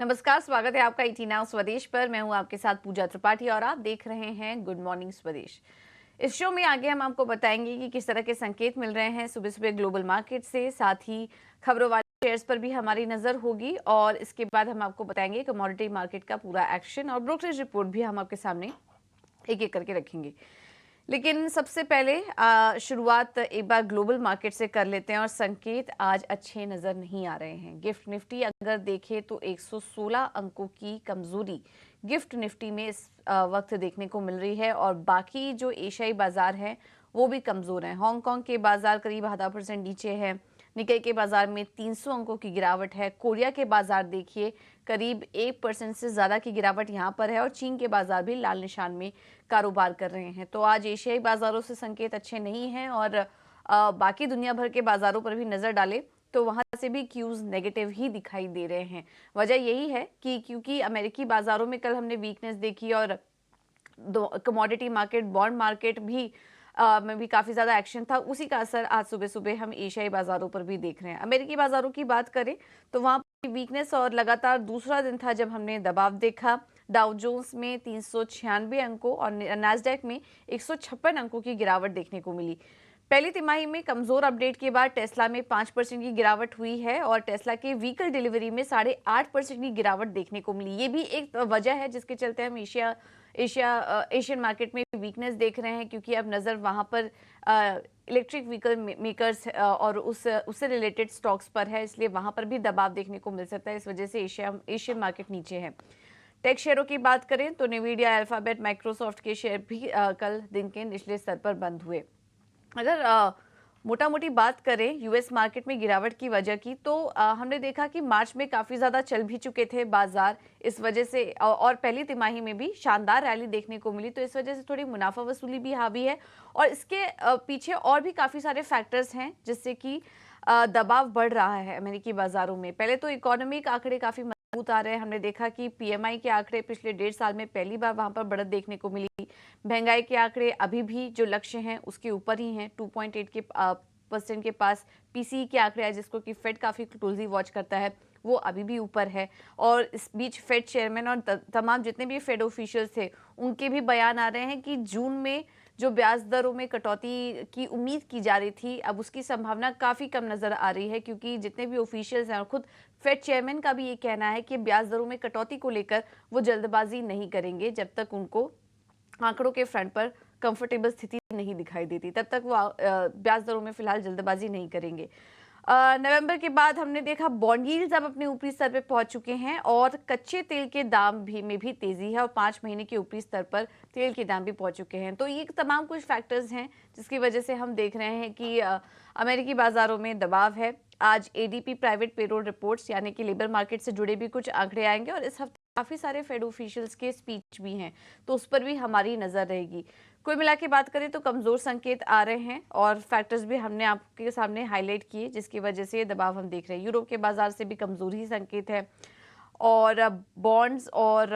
नमस्कार, स्वागत है आपका ईटी नाउ स्वदेश पर। मैं हूं आपके साथ पूजा त्रिपाठी और आप देख रहे हैं गुड मॉर्निंग स्वदेश। इस शो में आगे हम आपको बताएंगे कि किस तरह के संकेत मिल रहे हैं सुबह सुबह ग्लोबल मार्केट से, साथ ही खबरों वाले शेयर्स पर भी हमारी नजर होगी और इसके बाद हम आपको बताएंगे कमोडिटी मार्केट का पूरा एक्शन और ब्रोकरेज रिपोर्ट भी हम आपके सामने एक एक करके रखेंगे। लेकिन सबसे पहले शुरुआत एक बार ग्लोबल मार्केट से कर लेते हैं और संकेत आज अच्छे नजर नहीं आ रहे हैं। गिफ्ट निफ्टी अगर देखें तो 116 अंकों की कमजोरी गिफ्ट निफ्टी में इस वक्त देखने को मिल रही है और बाकी जो एशियाई बाजार हैं वो भी कमजोर हैं। हांगकांग के बाजार करीब 0.5% नीचे है। निकाई के बाजार में 300 अंकों की गिरावट है। कोरिया के बाजार देखिए करीब 1% से ज्यादा की गिरावट यहाँ पर है और चीन के बाजार भी लाल निशान में कारोबार कर रहे हैं। तो आज एशियाई बाजारों से संकेत अच्छे नहीं हैं और बाकी दुनिया भर के बाजारों पर भी नजर डालें तो वहां से भी क्यूज नेगेटिव ही दिखाई दे रहे हैं। वजह यही है कि क्योंकि अमेरिकी बाजारों में कल हमने वीकनेस देखी और कमोडिटी मार्केट, बॉन्ड मार्केट भी में भी काफी ज्यादा एक्शन था। उसी का असर आज सुबह सुबह हम एशियाई बाजारों पर भी देख रहे हैं। अमेरिकी बाजारों की बात करें तो वहां पर वीकनेस और लगातार दूसरा दिन था जब हमने दबाव देखा। डाउ जोन्स में 396 अंकों और नैस्डैक में 156 अंकों की गिरावट देखने को मिली। पहली तिमाही में कमजोर अपडेट के बाद टेस्ला में 5% की गिरावट हुई है और टेस्ला के व्हीकल डिलीवरी में 8.5% की गिरावट देखने को मिली। ये भी एक वजह है जिसके चलते हम एशियन मार्केट में वीकनेस देख रहे हैं, क्योंकि अब नज़र वहां पर इलेक्ट्रिक व्हीकल मेकर्स और उससे रिलेटेड स्टॉक्स पर है, इसलिए वहां पर भी दबाव देखने को मिल सकता है। इस वजह से एशियन मार्केट नीचे है। टेक शेयरों की बात करें तो नेविडिया, अल्फाबेट, माइक्रोसॉफ्ट के शेयर भी कल दिन के निचले स्तर पर बंद हुए। अगर मोटा मोटी बात करें यूएस मार्केट में गिरावट की वजह की तो हमने देखा कि मार्च में काफी ज्यादा चल भी चुके थे बाजार, इस वजह से और पहली तिमाही में भी शानदार रैली देखने को मिली, तो इस वजह से थोड़ी मुनाफा वसूली भी हावी है और इसके पीछे और भी काफी सारे फैक्टर्स हैं जिससे कि दबाव बढ़ रहा है अमेरिकी बाजारों में। पहले तो इकोनॉमिक आंकड़े काफी मजबूत आ रहे हैं। हमने देखा कि पीएमआई के आंकड़े पिछले 1.5 साल में पहली बार वहां पर बढ़त देखने को मिली। महंगाई के आंकड़े अभी भी जो लक्ष्य हैं उसके ऊपर ही हैं, 2.8 के परसेंट के पास। पीसीई के आंकड़े आए जिसको कि फेड काफी क्लोजली वॉच करता है, वो अभी भी ऊपर है। और इस बीच फेड चेयरमैन और तमाम जितने भी फेड ऑफिशियल्स थे उनके भी बयान आ रहे हैं कि जून में जो ब्याज दरों में कटौती की उम्मीद की जा रही थी अब उसकी संभावना काफी कम नजर आ रही है, क्योंकि जितने भी ऑफिशियल्स हैं और खुद फेड चेयरमैन का भी ये कहना है कि ब्याज दरों में कटौती को लेकर वो जल्दबाजी नहीं करेंगे जब तक उनको आंकड़ों के फ्रंट पर कंफर्टेबल स्थिति नहीं दिखाई देती, तब तक वो ब्याज दरों में फिलहाल जल्दबाजी नहीं करेंगे। नवंबर के बाद हमने देखा बॉन्ड यील्ड्स अब अपने ऊपरी स्तर पे पहुंच चुके हैं और कच्चे तेल के दाम भी में भी तेजी है और 5 महीने के ऊपरी स्तर पर तेल के दाम भी पहुंच चुके हैं। तो ये तमाम कुछ फैक्टर्स हैं जिसकी वजह से हम देख रहे हैं कि अमेरिकी बाजारों में दबाव है। आज एडीपी प्राइवेट पेरोल रिपोर्ट्स यानी कि लेबर मार्केट से जुड़े भी कुछ आंकड़े आएंगे और इस हफ्ते काफी सारे फेड ऑफिशियल्स के स्पीच भी हैं, तो उस पर भी हमारी नजर रहेगी। कुल मिला के बात करें तो कमजोर संकेत आ रहे हैं और फैक्टर्स भी हमने आपके सामने हाईलाइट किए जिसकी वजह से ये दबाव हम देख रहे हैं। यूरोप के बाजार से भी कमजोर ही संकेत है और बॉन्ड्स और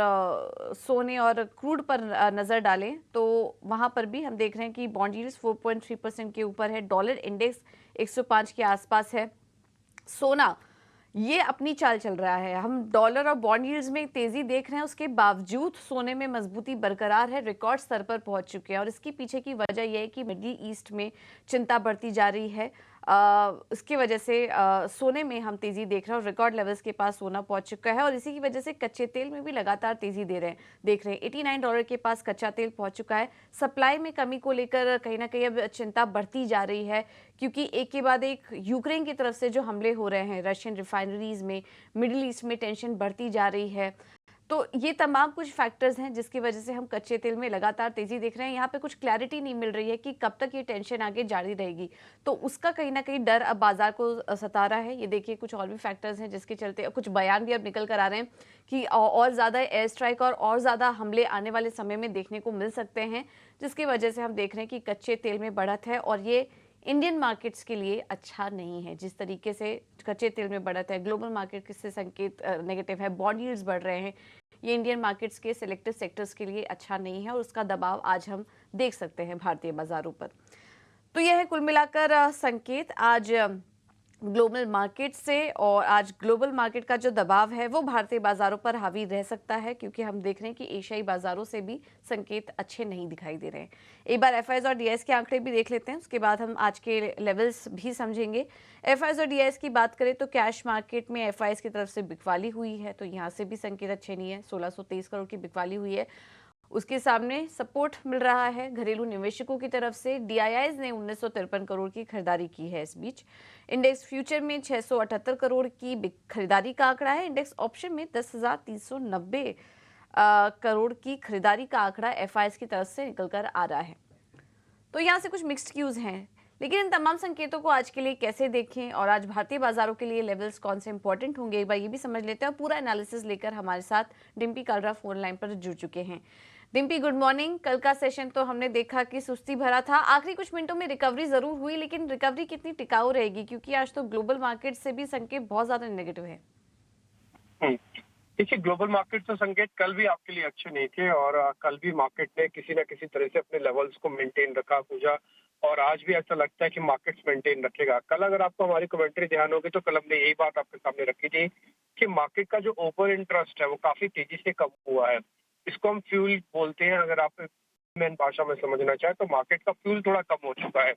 सोने और क्रूड पर नजर डालें तो वहां पर भी हम देख रहे हैं कि बॉन्ड यील्ड्स 4.3% के ऊपर है। डॉलर इंडेक्स 105 के आसपास है। सोना ये अपनी चाल चल रहा है। हम डॉलर और बॉन्ड यील्ड्स में तेजी देख रहे हैं, उसके बावजूद सोने में मजबूती बरकरार है, रिकॉर्ड स्तर पर पहुंच चुके हैं और इसके पीछे की वजह यह है कि मिडिल ईस्ट में चिंता बढ़ती जा रही है। इसकी वजह से सोने में हम तेजी देख रहे हैं और रिकॉर्ड लेवल्स के पास सोना पहुंच चुका है और इसी की वजह से कच्चे तेल में भी लगातार तेजी देख रहे हैं। $89 के पास कच्चा तेल पहुंच चुका है। सप्लाई में कमी को लेकर कहीं ना कहीं अब चिंता बढ़ती जा रही है, क्योंकि एक के बाद एक यूक्रेन की तरफ से जो हमले हो रहे हैं रशियन रिफाइनरीज में, मिडिल ईस्ट में टेंशन बढ़ती जा रही है। तो ये तमाम कुछ फैक्टर्स हैं जिसकी वजह से हम कच्चे तेल में लगातार तेजी देख रहे हैं। यहाँ पे कुछ क्लैरिटी नहीं मिल रही है कि कब तक ये टेंशन आगे जारी रहेगी, तो उसका कहीं ना कहीं डर अब बाजार को सता रहा है। ये देखिए कुछ और भी फैक्टर्स हैं जिसके चलते कुछ बयान भी अब निकल कर आ रहे हैं कि और ज्यादा एयर स्ट्राइक और ज्यादा हमले आने वाले समय में देखने को मिल सकते हैं, जिसकी वजह से हम देख रहे हैं कि कच्चे तेल में बढ़त है और ये इंडियन मार्केट्स के लिए अच्छा नहीं है। जिस तरीके से कच्चे तेल में बढ़त है, ग्लोबल मार्केट से संकेत नेगेटिव है, बॉन्ड यील्ड्स बढ़ रहे हैं, ये इंडियन मार्केट्स के सिलेक्टेड सेक्टर्स के लिए अच्छा नहीं है और उसका दबाव आज हम देख सकते हैं भारतीय बाजारों पर। तो यह है कुल मिलाकर संकेत। आज ग्लोबल मार्केट से। और आज ग्लोबल मार्केट का जो दबाव है वो भारतीय बाजारों पर हावी रह सकता है, क्योंकि हम देख रहे हैं कि एशियाई बाजारों से भी संकेत अच्छे नहीं दिखाई दे रहे हैं। एक बार एफआईआईज और डीआईएस के आंकड़े भी देख लेते हैं, उसके बाद हम आज के लेवल्स भी समझेंगे। एफआईआईज और डीआईएस की बात करें तो कैश मार्केट में एफआईआईज की तरफ से बिकवाली हुई है, तो यहाँ से भी संकेत अच्छे नहीं है। 1623 करोड़ की बिकवाली हुई है। उसके सामने सपोर्ट मिल रहा है घरेलू निवेशकों की तरफ से। डीआईआईज ने 1953 करोड़ की खरीदारी की है। इस बीच इंडेक्स फ्यूचर में 678 करोड़ की खरीदारी का आंकड़ा है। इंडेक्स ऑप्शन में 10,390 करोड़ की खरीदारी का आंकड़ा एफआईआईज की तरफ से निकल कर आ रहा है। तो यहाँ से कुछ मिक्स्ड क्यूज हैं, लेकिन इन तमाम संकेतों को आज के लिए कैसे देखें और आज भारतीय बाजारों के लिए लेवल्स कौन से इंपॉर्टेंट होंगे, एक बार ये भी समझ लेते हैं। और पूरा एनालिसिस लेकर हमारे साथ डिम्पी कालरा फोन लाइन पर जुड़ चुके हैं। Dimpy, good morning. कल का सेशन तो हमने देखा कि सुस्ती भरा था, आखिरी कुछ मिनटों में रिकवरी जरूर हुई, लेकिन रिकवरी कितनी टिकाऊ रहेगी, क्योंकि आज तो ग्लोबल मार्केट से भी संकेत बहुत ज्यादा नेगेटिव है। देखिए, ग्लोबल मार्केट से संकेत कल भी आपके लिए अच्छे नहीं थे और कल भी मार्केट ने किसी न किसी तरह से अपने लेवल्स को मेंटेन रखा पूजा, और आज भी ऐसा लगता है कि मार्केट्स मेंटेन रखेगा। कल अगर आपको हमारी कमेंट्री ध्यान होगी तो कल हमने यही बात आपके सामने रखी थी कि मार्केट का जो ओवर इंटरेस्ट है वो काफी तेजी से कम हुआ है। इसको हम फ्यूल बोलते हैं, अगर आप मेन भाषा में समझना चाहे तो मार्केट का फ्यूल थोड़ा कम हो चुका है।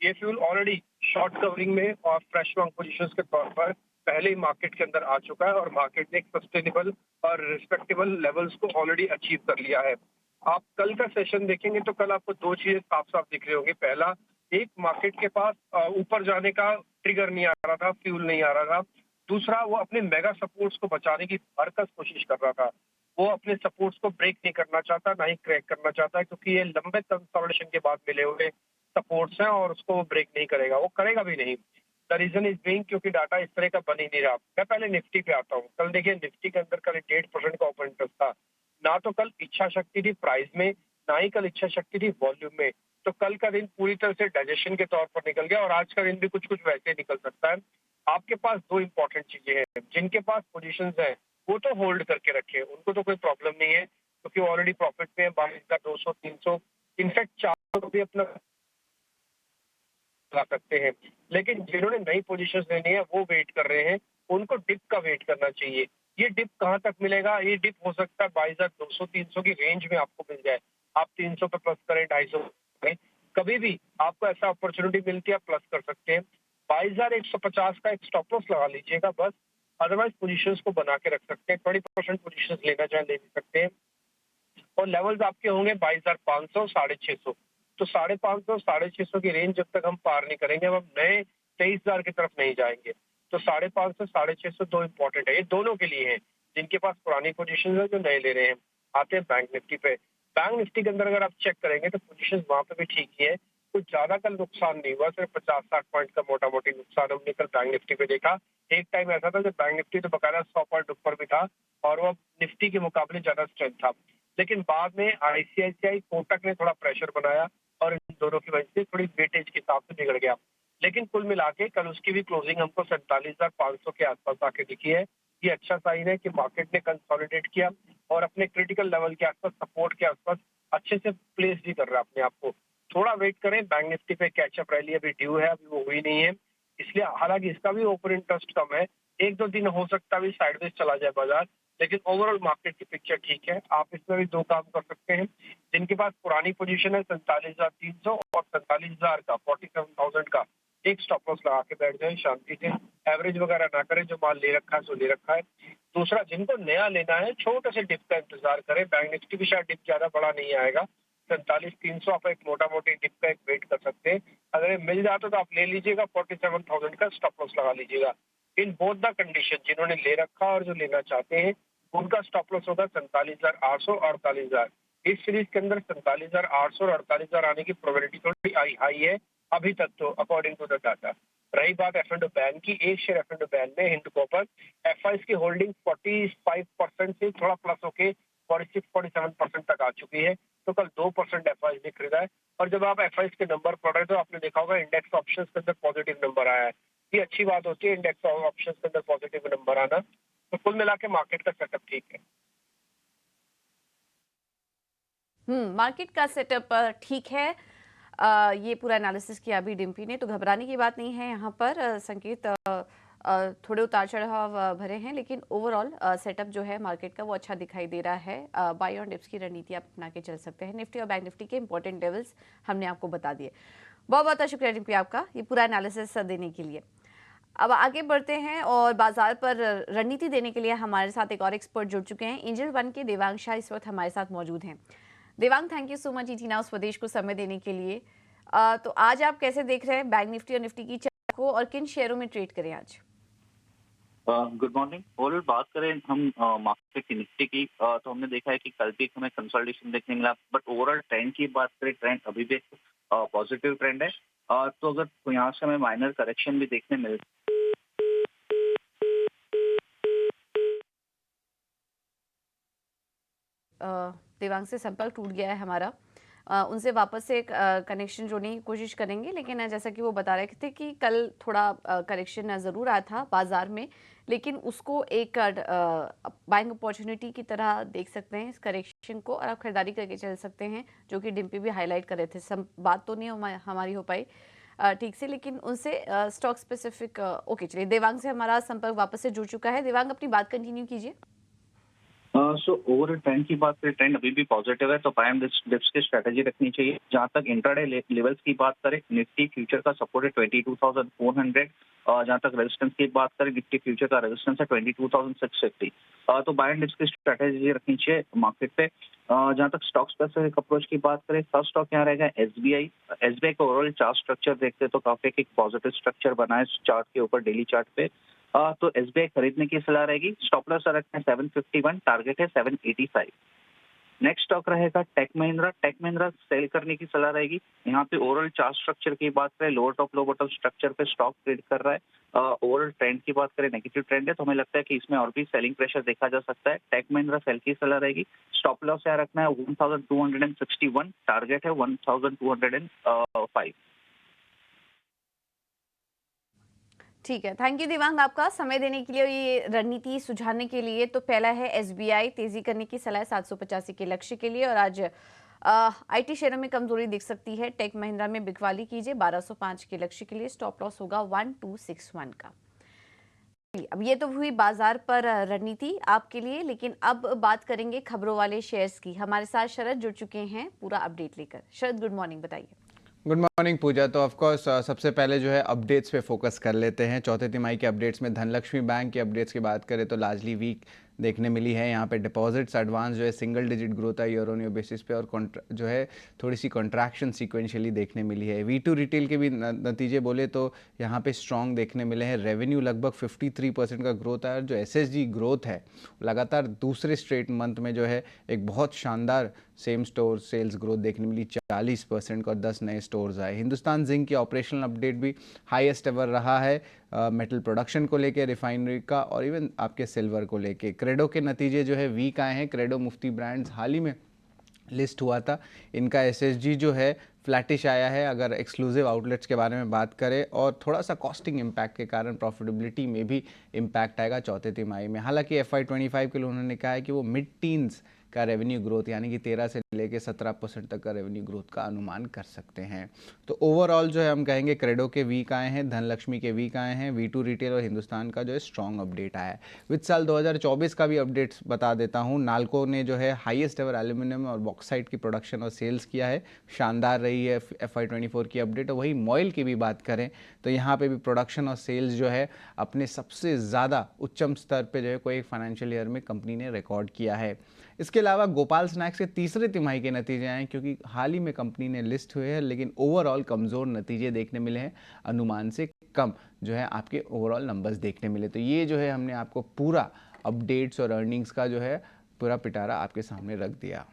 ये फ्यूल ऑलरेडी शॉर्ट कवरिंग में और फ्रेश लॉन्ग पोजीशंस के तौर पर पहले ही मार्केट के अंदर आ चुका है और मार्केट ने एक सस्टेनेबल और रिस्पेक्टेबल लेवल्स को ऑलरेडी अचीव कर लिया है। आप कल का सेशन देखेंगे तो कल आपको दो चीजें साफ साफ दिख रही होंगी। पहला, एक मार्केट के पास ऊपर जाने का ट्रिगर नहीं आ रहा था, फ्यूल नहीं आ रहा था। दूसरा, वो अपने मेगा सपोर्ट्स को बचाने की भरकस कोशिश कर रहा था। वो अपने सपोर्ट्स को ब्रेक नहीं करना चाहता, ना ही क्रैक करना चाहता है, क्योंकि ये लंबे कंसोलिडेशन के बाद मिले हुए सपोर्ट्स हैं और उसको वो ब्रेक नहीं करेगा, वो करेगा भी नहीं। द रीजन इज बीइंग क्योंकि डाटा इस तरह का बन ही नहीं रहा। मैं पहले निफ्टी पे आता हूँ। कल देखिए, निफ्टी के अंदर कल 1.5% का ओपन इंटरेस्ट था। ना तो कल इच्छा शक्ति थी प्राइस में, ना ही कल इच्छा शक्ति थी वॉल्यूम में। तो कल का दिन पूरी तरह से डाइजेशन के तौर पर निकल गया और आज का दिन भी कुछ कुछ वैसे निकल सकता है। आपके पास दो इंपॉर्टेंट चीजें हैं। जिनके पास पोजीशंस है वो तो होल्ड करके रखे, उनको तो कोई प्रॉब्लम नहीं है, क्योंकि ऑलरेडी प्रॉफिट में 22,200 300 इनफैक्ट 400 भी अपना ला सकते हैं। लेकिन जिन्होंने नई पोजीशंस लेनी है वो वेट कर रहे हैं, उनको डिप का वेट करना चाहिए। ये डिप कहाँ तक मिलेगा? ये डिप हो सकता है 22,200-300 की रेंज में आपको मिल जाए। आप 300 पे प्लस करें, 250 करें, कभी भी आपको ऐसा अपॉर्चुनिटी मिलती है, आप प्लस कर सकते हैं। 22,150 का एक स्टॉप लॉस लगा लीजिएगा बस। अदरवाइज पोजीशंस को बना के रख सकते हैं। 20% पोजीशंस लेना चाहे ले भी सकते हैं। और लेवल्स आपके होंगे 22,500, 650। तो 550, 650 की रेंज जब तक हम पार नहीं करेंगे, हम नए 23,000 की तरफ नहीं जाएंगे। तो 550, 650 दो इंपॉर्टेंट है, ये दोनों के लिए है जिनके पास पुरानी पोजीशन है, जो नए ले रहे हैं। आते हैं बैंक निफ्टी पे। बैंक निफ्टी के अंदर अगर आप चेक करेंगे तो पोजीशन वहां पे भी ठीक ही है, कुछ ज्यादा कल नुकसान नहीं हुआ, सिर्फ 50-60 पॉइंट का मोटा मोटी नुकसान हमने कल बैंक निफ्टी पे देखा। एक टाइम ऐसा था जब बैंक निफ्टी तो बकायदा 100 पॉइंट ऊपर भी था और वो निफ्टी के मुकाबले ज्यादा स्ट्रेंथ था। लेकिन बाद में आईसीआईसीआई, कोटक ने थोड़ा प्रेशर बनाया और इन दोनों की वजह से थोड़ी वेटेज के हिसाब से बिगड़ गया। लेकिन कुल मिला के कल उसकी भी क्लोजिंग हमको 47,500 के आसपास आके दिखी है। ये अच्छा साइन है कि मार्केट ने कंसोलिडेट किया और अपने क्रिटिकल लेवल के आसपास, सपोर्ट के आसपास अच्छे से प्लेस भी कर रहा है अपने आप को। थोड़ा वेट करें, बैंक निफ्टी पे कैचअप रैली अभी ड्यू है, अभी वो हुई नहीं है, इसलिए हालांकि इसका भी ओपन इंटरेस्ट कम है। एक दो दिन हो सकता है साइडवेज चला जाए बाजार, लेकिन ओवरऑल मार्केट की पिक्चर ठीक है। आप इसमें भी दो काम कर सकते हैं। जिनके पास पुरानी पोजीशन है 47,300 और 47,000 का, 47,000 का एक स्टॉप लॉस लगा के बैठ जाए शांति से। एवरेज वगैरह ना करें, जो माल ले रखा है सो ले रखा है। दूसरा, जिनको नया लेना है छोटे से डिप का इंतजार करें। बैंक निफ्टी भी शायद डिप ज्यादा बड़ा नहीं आएगा। 47,300 आप एक मोटा मोटी डिप का एक वेट कर सकते हैं। अगर ये मिल जाता तो आप ले लीजिएगा, 47,000 का स्टॉप लॉस लगा लीजिएगा। इन बोथ द कंडीशन, जिन्होंने ले रखा और जो लेना चाहते हैं, उनका स्टॉप लॉस होगा 47,800 और 48,000। इस सीरीज के अंदर 47,800 और 48,000 आने की प्रोबेबिलिटी थोड़ी हाई है अभी तक तो, अकॉर्डिंग टू द डाटा। रही बात एफ एंड बैन की, एक शेयर एफ एंड बैन में हिंद कॉपर एफआईएस की होल्डिंग 45% से थोड़ा प्लस होके 46-47% तक आ चुकी है। तो कल 2% एफआईएस ने खरीदा है। और जब आप एफआईएस के नंबर पढ़ रहे हो तो आपने देखा होगा इंडेक्स ऑप्शंस के अंदर पॉजिटिव नंबर आया है। ये अच्छी बात होती है इंडेक्स ऑप्शंस के अंदर पॉजिटिव नंबर आना। तो कुल मिला के मार्केट का सेटअप ठीक है। मार्केट का सेटअप ठीक है। ये पूरा एनालिसिस किया अभी डिम्पी ने, तो घबराने की बात नहीं है यहाँ पर। संकेत थोड़े उतार चढ़ाव भरे हैं, लेकिन ओवरऑल सेटअप जो है मार्केट का वो अच्छा दिखाई दे रहा है। बाय ऑन डिप्स की रणनीति आप अपना के चल सकते हैं। निफ्टी और बैंक निफ्टी के इंपॉर्टेंट लेवल्स हमने आपको बता दिए। बहुत बहुत शुक्रिया डिम्पी आपका ये पूरा एनालिसिस देने के लिए। अब आगे बढ़ते हैं और बाजार पर रणनीति देने के लिए हमारे साथ एक और एक्सपर्ट जुड़ चुके हैं। एंजल वन के देवांग शाह इस वक्त हमारे साथ मौजूद हैं। Devang, thank you so much ET now स्वदेश को समय देने के लिए। तो आज आप कैसे देख रहे हैं बैंक निफ्टी और निफ्टी की चार्ट को, और किन शेयरों में ट्रेड करें आज? Good morning. ओवरऑल बात करें हम मार्केट की निफ्टी की, तो हमने देखा है कि कल भी हमें कंसोलिडेशन देखने मिला, बट ओवरऑल ट्रेंड की बात करें, ट्रेंड अभी भी पॉजिटिव ट्रेंड है। तो अगर यहाँ से हमें माइनर करेक्शन भी देखने मिल देवांग से संपर्क टूट गया है हमारा। उनसे वापस से एक कनेक्शन जोड़ने की कोशिश करेंगे, लेकिन जैसा कि वो बता रहे थे कि कल थोड़ा करेक्शन ज़रूर आया था बाजार में, लेकिन उसको एक बाइंग अपॉर्चुनिटी की तरह देख सकते हैं इस करेक्शन को, और आप खरीदारी करके चल सकते हैं, जो कि डिम्पी भी हाईलाइट कर रहे थे। बात तो नहीं हमारी हो पाई ठीक से, लेकिन उनसे स्टॉक स्पेसिफिक ओके। चलिए, देवांग से हमारा संपर्क वापस से जुड़ चुका है। देवांग, अपनी बात कंटिन्यू कीजिए। सो ओवरऑल ट्रेंड की बात करें, ट्रेंड अभी भी पॉजिटिव है, तो बाय एंड डिप्स की स्ट्रेटेजी रखनी चाहिए। जहां तक इंट्राडे लेवल्स की बात करें, निफ्टी फ्यूचर का सपोर्ट है 22,400, जहां तक रेजिस्टेंस की बात करें, निफ्टी फ्यूचर का रेजिस्टेंस है 22,650। तो बाय एंड डिप्स की स्ट्रेटेजी रखनी चाहिए मार्केट पे। जहां तक स्टॉक स्पेसिफिक अप्रोच की बात करें, फर्स्ट स्टॉक यहाँ रहेगा एसबीआई। एसबीआई का ओवरऑल चार्ट स्ट्रक्चर देखते हैं तो काफी एक पॉजिटिव स्ट्रक्चर बना है चार्ट के ऊपर, डेली चार्ट पे। तो एसबीआई खरीदने की सलाह रहेगी। स्टॉप लॉस रखना है 751, टारगेट है 785। नेक्स्ट स्टॉक रहेगा tech Mahindra. Tech Mahindra sell करने की सलाह रहेगी। यहाँ पे ओवरऑल चार्ट स्ट्रक्चर की बात करें, लोअर टॉप लो बॉटम स्ट्रक्चर पे स्टॉक ट्रेड कर रहा है। ओवरऑल ट्रेंड की बात करें, नेगेटिव ट्रेंड है, तो हमें लगता है कि इसमें और भी सेलिंग प्रेशर देखा जा सकता है। टेक महिंद्रा सेल की सलाह रहेगी। स्टॉप लॉस यहाँ रखना है 1261, टारगेट है 1205। ठीक है, थैंक यू देवांग आपका समय देने के लिए, ये रणनीति सुझाने के लिए। तो पहला है एसबीआई, तेजी करने की सलाह 785 के लक्ष्य के लिए, और आज आईटी शेयरों में कमजोरी दिख सकती है। टेक महिंद्रा में बिकवाली कीजिए 1205 के लक्ष्य के लिए, स्टॉप लॉस होगा 1261 का। अब ये तो हुई बाजार पर रणनीति आपके लिए, लेकिन अब बात करेंगे खबरों वाले शेयर्स की। हमारे साथ शरद जुड़ चुके हैं पूरा अपडेट लेकर। शरद, गुड मॉर्निंग, बताइए। गुड मॉर्निंग पूजा। तो ऑफ कोर्स सबसे पहले जो है अपडेट्स पे फोकस कर लेते हैं। चौथे तिमाही के अपडेट्स में धनलक्ष्मी बैंक के अपडेट्स की बात करें तो लार्जली वीक देखने मिली है। यहाँ पे डिपॉजिट्स एडवांस जो है सिंगल डिजिट ग्रोथ है ईयर ऑन ईयर बेसिस पे, और जो है थोड़ी सी कॉन्ट्रैक्शन सीक्वेंशियली देखने मिली है। V2 रिटेल के भी नतीजे बोले तो यहाँ पे स्ट्रॉन्ग देखने मिले हैं। रेवेन्यू लगभग 53% का ग्रोथ है, और जो SSG ग्रोथ है लगातार दूसरे स्ट्रेट मंथ में जो है एक बहुत शानदार सेम स्टोर सेल्स ग्रोथ देखने मिली 40% का, और 10 नए स्टोर्स आए। हिंदुस्तान जिंक की ऑपरेशनल अपडेट भी हाईएस्ट एवर रहा है, मेटल प्रोडक्शन को लेके, रिफाइनरी का, और इवन आपके सिल्वर को लेके। क्रेडो के नतीजे जो है वीक आए हैं। क्रेडो मुफ्ती ब्रांड्स हाल ही में लिस्ट हुआ था, इनका SSG जो है फ्लैटिश आया है अगर एक्सक्लूसिव आउटलेट्स के बारे में बात करें, और थोड़ा सा कॉस्टिंग इम्पैक्ट के कारण प्रॉफिटेबिलिटी में भी इम्पैक्ट आएगा चौथे तिमाही में। हालांकि FY25 के लिए उन्होंने कहा है कि वो मिड टीन्स का रेवेन्यू ग्रोथ यानी कि 13 से लेके 17% तक का रेवेन्यू ग्रोथ का अनुमान कर सकते हैं। तो ओवरऑल जो है हम कहेंगे क्रेडो के वीक आए हैं, धनलक्ष्मी के वीक आए हैं, V2 रिटेल और हिंदुस्तान का जो है स्ट्रॉन्ग अपडेट आया है। विद साल 2024 का भी अपडेट्स बता देता हूँ। नाल्को ने जो है हाईएस्ट एवर एल्यूमिनियम और बॉक्साइट की प्रोडक्शन और सेल्स किया है, शानदार रही है FY24 की अपडेट। और वही मॉयल की भी बात करें तो यहाँ पे भी प्रोडक्शन और सेल्स जो है अपने सबसे ज़्यादा उच्चम स्तर पे जो है कोई फाइनेंशियल ईयर में कंपनी ने रिकॉर्ड किया है। इसके अलावा गोपाल स्नैक्स के तीसरे तिमाही के नतीजे आए, क्योंकि हाल ही में कंपनी ने लिस्ट हुए हैं, लेकिन ओवरऑल कमज़ोर नतीजे देखने मिले हैं, अनुमान से कम जो है आपके ओवरऑल नंबर्स देखने मिले। तो ये जो है हमने आपको पूरा अपडेट्स और अर्निंग्स का जो है पूरा पिटारा आपके सामने रख दिया।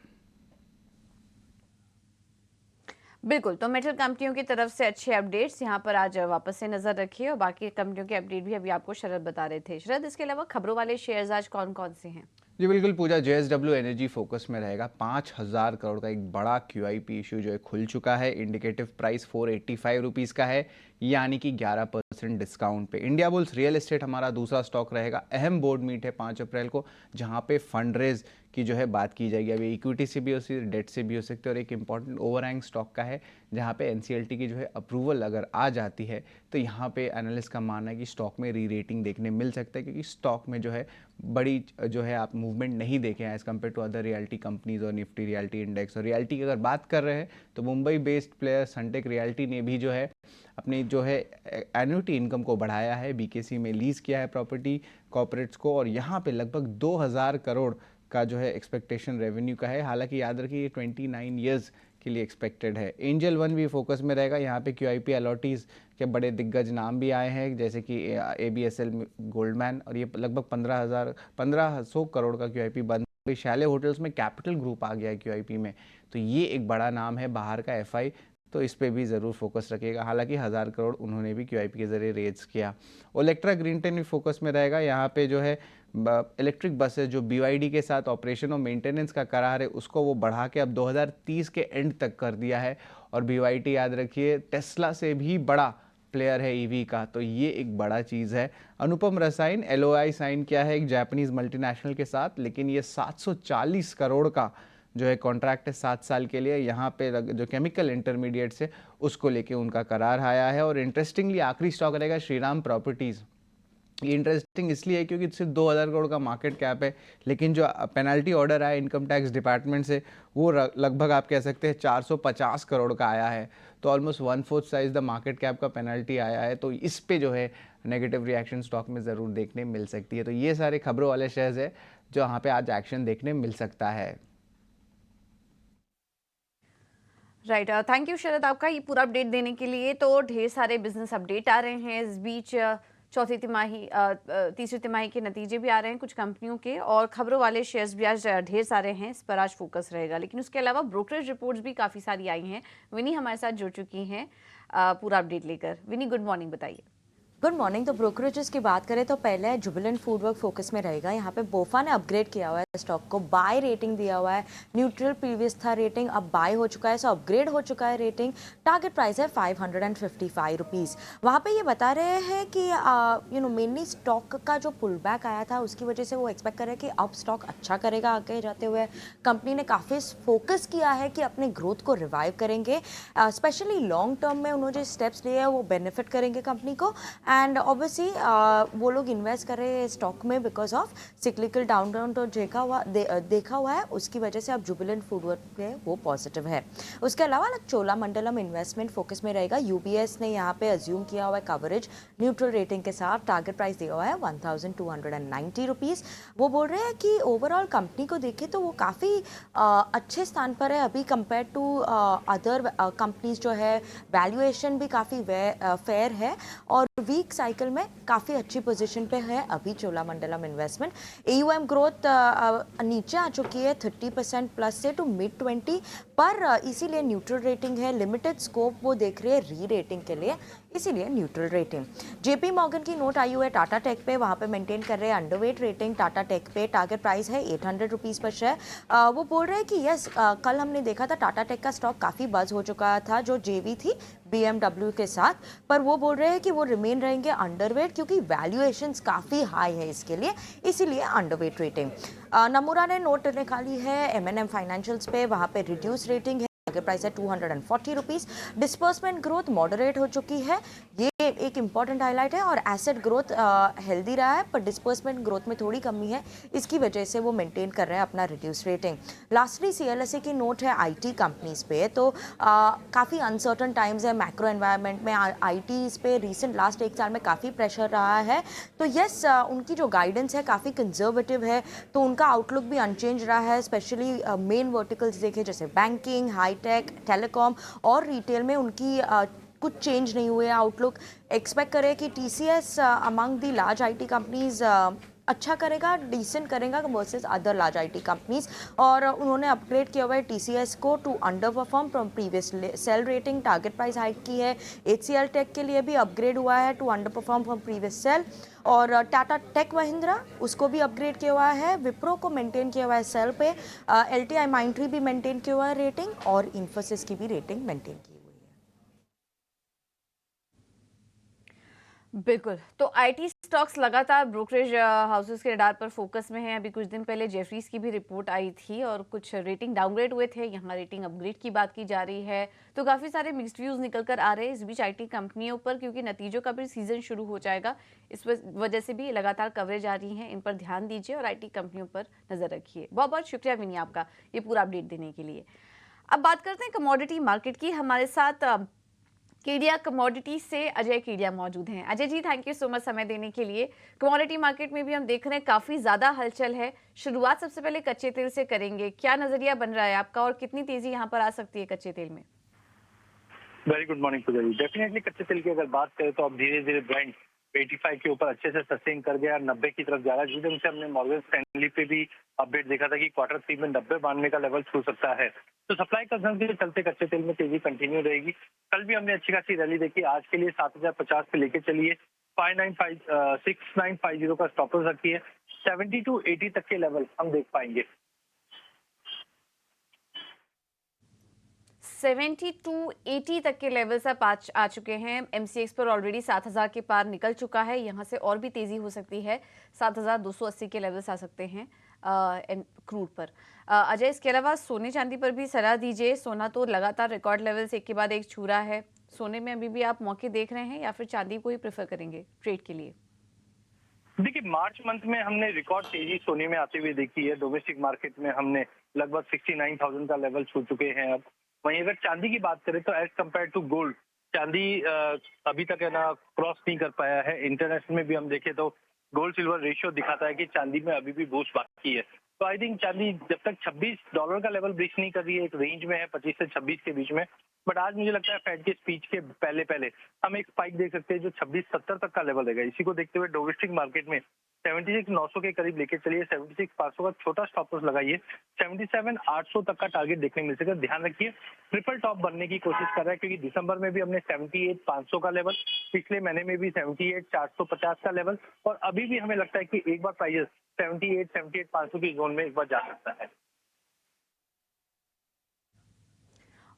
बिल्कुल, तो मेटल कंपनियों की तरफ से अच्छे अपडेट्स यहाँ पर आज वापस से नजर रखिए, और बाकी कंपनियों के अपडेट भी अभी आपको शरद बता रहे थे। शरद, इसके अलावा खबरों वाले शेयर्स आज कौन कौन से हैं? जी बिल्कुल पूजा, JSW एनर्जी फोकस में रहेगा। 5,000 करोड़ का एक बड़ा QIP इशू जो है खुल चुका है। इंडिकेटिव प्राइस 485 रुपीज़ का है, यानी कि 11% डिस्काउंट पे। इंडिया बुल्स रियल एस्टेट हमारा दूसरा स्टॉक रहेगा। अहम बोर्ड मीट है 5 अप्रैल को, जहां पे फंड रेज की जो है बात की जाएगी। अभी इक्विटी से भी हो सकती है, डेट से भी हो सकती है, और एक इंपॉर्टेंट ओवरहैंग स्टॉक का है जहां पे एनसीएलटी की जो है अप्रूवल अगर आ जाती है तो यहाँ पे एनालिस्ट का मानना है कि स्टॉक में री रेटिंग देखने मिल सकता है, क्योंकि स्टॉक में जो है बड़ी जो है आप मूवमेंट नहीं देखे हैं as compared to other realty companies और निफ्टी रियल्टी इंडेक्स। और रियल्टी की अगर बात कर रहे हैं तो Mumbai based player Sunteck realty ने भी जो है अपनी जो है एन्युटी इनकम को बढ़ाया है, बीकेसी में लीज किया है प्रॉपर्टी कॉर्पोरेट्स को, और यहाँ पे लगभग 2000 करोड़ का जो है एक्सपेक्टेशन रेवेन्यू का है। हालांकि याद रखिए ये 29 ईयर्स के लिए एक्सपेक्टेड है। एंजल वन भी फोकस में रहेगा। यहाँ पे QIP अलॉटीज़ के बड़े दिग्गज नाम भी आए हैं, जैसे कि ABSL गोल्डमैन, और ये लगभग 1500 करोड़ का QIP बंद। शैले होटल्स में कैपिटल ग्रुप आ गया है QIP में, तो ये एक बड़ा नाम है बाहर का FI, तो इस पे भी ज़रूर फोकस रखेगा। हालांकि 1000 करोड़ उन्होंने भी QIP के ज़रिए रेज किया। ओलेक्ट्रा ग्रीन टेन भी फोकस में रहेगा। यहाँ पे जो है इलेक्ट्रिक बसेस जो BYD के साथ ऑपरेशन और मेंटेनेंस का करार है उसको वो बढ़ा के अब 2030 के एंड तक कर दिया है। और BYD याद रखिए टेस्ला से भी बड़ा प्लेयर है EV का, तो ये एक बड़ा चीज़ है। अनुपम रसायन LOI साइन किया है एक जापानीज मल्टीनेशनल के साथ, लेकिन ये 740 करोड़ का जो है कॉन्ट्रैक्ट है 7 साल के लिए। यहाँ पे जो केमिकल इंटरमीडिएट्स है उसको लेके उनका करार आया है। और इंटरेस्टिंगली आखिरी स्टॉक रहेगा श्रीराम प्रॉपर्टीज़। ये इंटरेस्टिंग इसलिए है क्योंकि सिर्फ 2000 करोड़ का मार्केट कैप है, लेकिन जो पेनल्टी ऑर्डर आया इनकम टैक्स डिपार्टमेंट से वो लगभग आप कह सकते हैं 450 करोड़ का आया है, तो almost 1/4 size the market cap का पेनल्टी आया है। तो इस पे जो है नेगेटिव रिएक्शन स्टॉक में ज़रूर देखने मिल सकती है। तो ये सारे खबरों वाले शेयर्स है जो यहाँ पे आज एक्शन देखने मिल सकता है। राइट, थैंक यू शरद आपका ये पूरा अपडेट देने के लिए। तो ढेर सारे बिजनेस अपडेट आ रहे हैं इस बीच, चौथी तिमाही तीसरी तिमाही के नतीजे भी आ रहे हैं कुछ कंपनियों के, और खबरों वाले शेयर्स भी आज ढेर सारे हैं, इस पर आज फोकस रहेगा। लेकिन उसके अलावा ब्रोकरेज रिपोर्ट्स भी काफ़ी सारी आई हैं। विनी हमारे साथ जुड़ चुकी हैं पूरा अपडेट लेकर। विनी, गुड मॉर्निंग, बताइए। Good morning. तो ब्रोकरेजेस की बात करें तो पहले जुबिलेंट फूडवर्क फोकस में रहेगा। यहाँ पे बोफा ने अपग्रेड किया हुआ है स्टॉक को, बाय रेटिंग दिया हुआ है। न्यूट्रल प्रीवियस था रेटिंग, अब बाय हो चुका है, सो अपग्रेड हो चुका है रेटिंग। टारगेट प्राइस है 555 रुपीज़। वहाँ पे ये बता रहे हैं कि मेनली स्टॉक का जो पुल बैक आया था उसकी वजह से वो एक्सपेक्ट कर रहे हैं कि अब स्टॉक अच्छा करेगा आगे जाते हुए। कंपनी ने काफ़ी फोकस किया है कि अपने ग्रोथ को रिवाइव करेंगे, स्पेशली लॉन्ग टर्म में उन्होंने जो स्टेप्स लिए हैं वो बेनिफिट करेंगे कंपनी को। एंड ऑब्वियसली वो लोग इन्वेस्ट कर रहे हैं स्टॉक में बिकॉज ऑफ सिक्लिकल डाउन तो देखा हुआ है, उसकी वजह से अब जुबिलेंट फूडवर्क पे वो पॉजिटिव है। उसके अलावा चोलामंडलम इन्वेस्टमेंट फोकस में रहेगा। UBS ने यहाँ पे अज्यूम किया हुआ है कवरेज न्यूट्रल रेटिंग के साथ। टारगेट प्राइस दिया हुआ है 1290 रुपीज़। वो बोल रहे हैं कि ओवरऑल कंपनी को देखें तो वो काफ़ी अच्छे स्थान पर है अभी कंपेयर टू अदर कंपनीज जो है। वैल्यूएशन भी काफ़ी फेयर है और वीक साइकिल में काफ़ी अच्छी पोजीशन पे है अभी चोलामंडलम इन्वेस्टमेंट। AUM ग्रोथ नीचे आ चुकी है 30% प्लस से टू mid-20, पर इसीलिए न्यूट्रल रेटिंग है। लिमिटेड स्कोप वो देख रहे हैं री रेटिंग के लिए, इसीलिए न्यूट्रल रेटिंग। JP मॉर्गन की नोट आई हुई है टाटा टेक पे, वहाँ पे मेंटेन कर रहे हैं अंडरवेट रेटिंग टाटा टेक पे। टारगेट प्राइस है 800 रुपीज़ पर शेयर। वो बोल रहे हैं कि यस, कल हमने देखा था टाटा टेक का स्टॉक काफ़ी बज हो चुका था जो JV थी BMW के साथ, पर वो बोल रहे हैं कि वो रिमेन रहेंगे अंडरवेट क्योंकि वैल्यूएशंस काफ़ी हाई है इसके लिए, इसीलिए अंडरवेट रेटिंग। नमूरा ने नोट निकाली है M&M फाइनेंशियल्स पे, वहाँ पे रिड्यूस रेटिंग है। टारगेट प्राइस है 240 रुपीज़। डिस्पर्समेंट ग्रोथ मॉडरेट हो चुकी है, ये एक इंपॉर्टेंट हाईलाइट है। और एसेट ग्रोथ हेल्दी रहा है, पर डिस्पर्समेंट ग्रोथ में थोड़ी कमी है, इसकी वजह से वो मेंटेन कर रहे हैं अपना रिड्यूस रेटिंग। लास्टली CLSA की नोट है IT कंपनीज पे, तो काफ़ी अनसर्टन टाइम्स है मैक्रो एनवायरनमेंट में। IT पे रिसेंट लास्ट 1 साल में काफ़ी प्रेशर रहा है, तो यस उनकी जो गाइडेंस है काफ़ी कंजर्वेटिव है, तो उनका आउटलुक भी अनचेंज रहा है। स्पेशली मेन वर्टिकल्स देखें जैसे बैंकिंग, हाईटेक, टेलीकॉम और रिटेल में उनकी कुछ चेंज नहीं हुए आउटलुक। एक्सपेक्ट करें कि TCS among the large IT companies अच्छा करेगा, डिसेंट करेगा versus other large IT companies. और उन्होंने अपग्रेड किया हुआ है TCS को to under perform from previous sell rating. Target price hike की है। HCL टेक के लिए भी अपग्रेड हुआ है to under perform from previous sell. और टाटा टेक महिंद्रा उसको भी अपग्रेड किया हुआ है। विप्रो को मेंटेन किया हुआ है सेल पे। LTI माइंट्री भी मेंटेन किया हुआ है रेटिंग, और इन्फोसिस की भी रेटिंग मेंटेन की। बिल्कुल। तो आईटी स्टॉक्स लगातार ब्रोकरेज हाउसेस के रडार पर फोकस में हैं। अभी कुछ दिन पहले जेफरीज की भी रिपोर्ट आई थी और कुछ रेटिंग डाउनग्रेड हुए थे। यहाँ रेटिंग अपग्रेड की बात की जा रही है। तो काफ़ी सारे मिक्स्ड व्यूज़ निकल कर आ रहे हैं इस बीच आईटी कंपनियों पर, क्योंकि नतीजों का भी सीजन शुरू हो जाएगा। इस वजह से भी लगातार कवरेज आ रही है। इन पर ध्यान दीजिए और आईटी कंपनियों पर नज़र रखिए। बहुत बहुत शुक्रिया विनी आपका ये पूरा अपडेट देने के लिए। अब बात करते हैं कमोडिटी मार्केट की। हमारे साथ केडिया कमोडिटी से अजय केडिया मौजूद हैं। Ajay ji, thank you so much समय देने के लिए। कमोडिटी मार्केट में भी हम देख रहे हैं काफी ज्यादा हलचल है। शुरुआत सबसे पहले कच्चे तेल से करेंगे। क्या नजरिया बन रहा है आपका और कितनी तेजी यहाँ पर आ सकती है कच्चे तेल में? वेरी गुड मॉर्निंग पूजा जी। डेफिनेटली कच्चे तेल की अगर बात करें तो अब धीरे धीरे ब्रांड 85 के ऊपर अच्छे से सस्टेन कर गया, 90 की तरफ जा रहा है। जिस दिन से हमने मॉर्गन स्टैनली पे भी अपडेट देखा था कि Q3 में 90-92 का लेवल छू सकता है। तो सप्लाई कंसर्न के चलते कच्चे तेल में तेजी कंटिन्यू रहेगी। कल भी हमने अच्छी खासी रैली देखी। आज के लिए 7050 पे लेके चलिए, 6950 का स्टॉप लॉस रखिए, 70 to 80 तक के लेवल हम देख पाएंगे। 70 to 80 तक के लेवल्स अब आ चुके हैं। एमसीएक्स पर ऑलरेडी 7000 के पार निकल चुका है। यहाँ से और भी तेजी हो सकती है। 7280 के लेवल्स आ सकते हैं क्रूड पर। अजय, इसके अलावा सोने चांदी पर भी सलाह दीजिए। सोना तो लगातार रिकॉर्ड लेवल्स एक के बाद एक छू रहा है। सोने में अभी भी आप मौके देख रहे हैं या फिर चांदी को ही प्रेफर करेंगे ट्रेड के लिए? देखिए, मार्च मंथ में हमने रिकॉर्ड तेजी सोने में आते हुए देखी है। डोमेस्टिक मार्केट में हमने लगभग 69,000 का लेवल छू चुके हैं अब। वहीं अगर चांदी की बात करें तो एज कम्पेयर टू गोल्ड, चांदी अभी तक है ना क्रॉस नहीं कर पाया है। इंटरनेशनल में भी हम देखें तो गोल्ड सिल्वर रेशियो दिखाता है कि चांदी में अभी भी बूस्ट बाकी है। तो आई थिंक चांदी जब तक $26 का लेवल ब्रीच नहीं कर रही है, एक रेंज में है 25 से 26 के बीच में। बट आज मुझे लगता है फेड के स्पीच के पहले पहले हम एक स्पाइक देख सकते हैं जो 2670 तक का लेवल रहेगा। इसी को देखते हुए डोमेस्टिक मार्केट में 76,900 के करीब लेके चलिए, 76,500 का छोटा स्टॉप लॉस लगाइए, 77,800 तक का टारगेट देखने मिल सकेगा। ध्यान रखिए, ट्रिपल टॉप बनने की कोशिश कर रहा है, क्योंकि दिसंबर में भी हमने 78,500 का लेवल, पिछले महीने में भी 78,450 का लेवल, और अभी भी हमें लगता है कि एक बार प्राइस 78,500 की जोन में एक बार जा सकता है।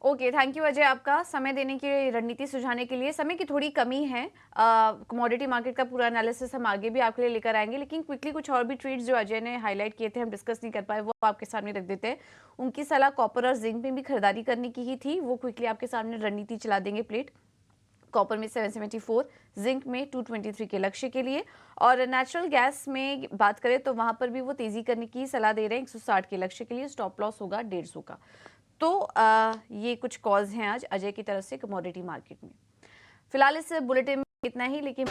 ओके, थैंक यू अजय आपका समय देने की रणनीति सुझाने के लिए। समय की थोड़ी कमी है। कमोडिटी मार्केट का पूरा एनालिसिस हम आगे भी आपके लिए लेकर आएंगे, लेकिन क्विकली कुछ और भी ट्रेड्स जो अजय ने हाईलाइट किए थे हम डिस्कस नहीं कर पाए, वो आपके सामने रख देते हैं। उनकी सलाह कॉपर और जिंक में भी खरीदारी करने की ही थी, वो क्विकली आपके सामने रणनीति चला देंगे। प्लेट कॉपर में 774, जिंक में 223 के लक्ष्य के लिए, और नेचुरल गैस में बात करें तो वहां पर भी वो तेजी करने की सलाह दे रहे हैं 160 के लक्ष्य के लिए। स्टॉप लॉस होगा 150 का। तो ये कुछ कॉल्स हैं आज अजय की तरफ से कमोडिटी मार्केट में। फिलहाल इस बुलेटिन में इतना ही, लेकिन